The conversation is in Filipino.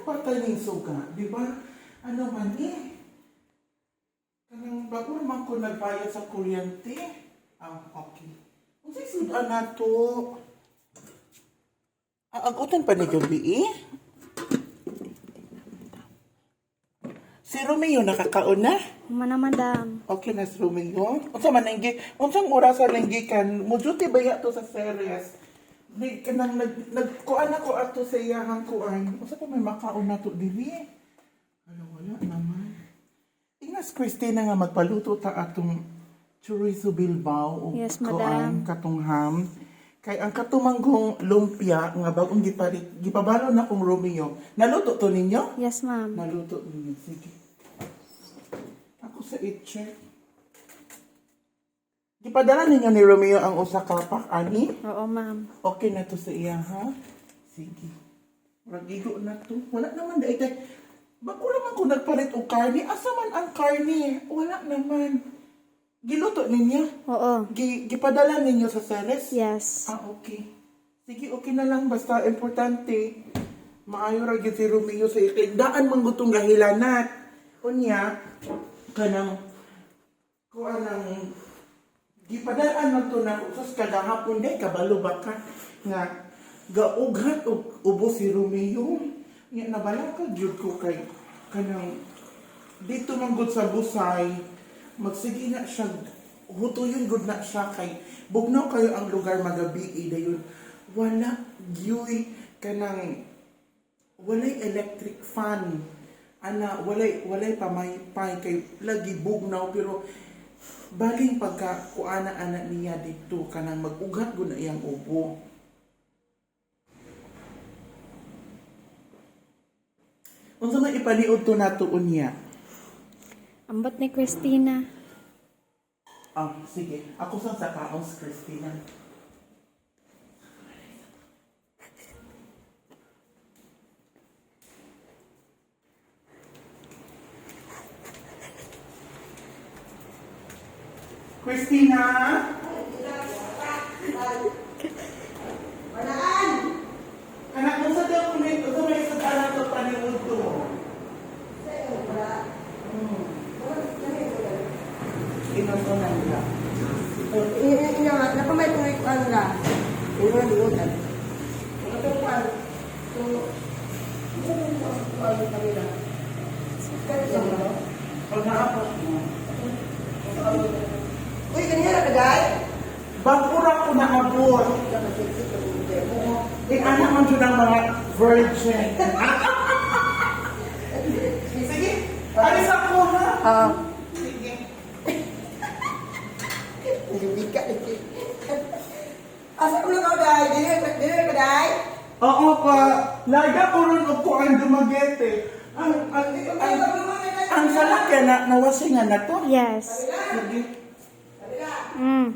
patay ng suga, di ba? Ano man eh? Kanang bago naman ko nagbayad sa kuryente. Okay. Kung sa'y sudan na to. Ang utan pa ni gabi eh. Si Romeo nakakaon na? Mana madam. Okay na si Romeo. Unsa man nanggi? Unsang orasan nanggi kan? Mujuti ba ya to sa series? Di kanang nagkuan ako ato sa iyahang kuan. Unsa pa may makaon na to dili? Ano wala naman. Ingas Christina nga magpaluto ta atong chorizo Bilbao o Yes, kuan madam. katong ham. Kay ang katumanggong lumpia nga bagong gipabalo na kong Romeo. Naluto to ninyo? Yes, ma'am. Naluto ninyo. Sige. Ako sa i-check. Gipadala ninyo ni Romeo ang usa ka pack, ani? Oo, ma'am. Okay na to sa iya, ha? Sige. Ragigo na to. Wala naman dahil. Bago naman ko nagpalit o karne. Asa man ang karne? Wala naman. Giluto ninyo? Oo. Gipadala ninyo sa Ceres? Yes. Okay. Sige, okay na lang. Basta importante, maayo ra gyud si Romeo sa daan man gutong gahilanat. Unya, kanang kuanang gipadalaan man to na usos kagahapon day kabalo ba ka nga gaughat og ubo si Romeo. Nya nabala ka gyud ko kay kanang dito man gud sa Busay magsige na siya, hutuyon good na siya kay bugnaw kayo ang lugar magabi dayon wala gyuy kanang walay electric fan ana walay pamaypay kay lagi bugnaw pero baling pagka kuana ana niya dito kanang mag-ugat gud na iyang ubo. Unsa man ipaniud to nato unya? Ambot ni Christina. Sige. Ako sa kaos, Christina. Christina? Manaan? Anak mo sa daw kung ito, sa may isang anak to paniwod to. Inutunan nila. Napamay ko ito ano na. Inutunan. Ito po ano. Pag naapos mo, Uy, kanina ka guy? bakura ko na abot. Anak man dyan ang mga virgin. Sige, alis ako ha. Sige. Hindi bika. Asa ko lang ako guy? Dinner ka guy? Oo pa, laga ko rin o ko ang dumagete. Ang salakya na nawasingan na to. Yes. Sige. Mm.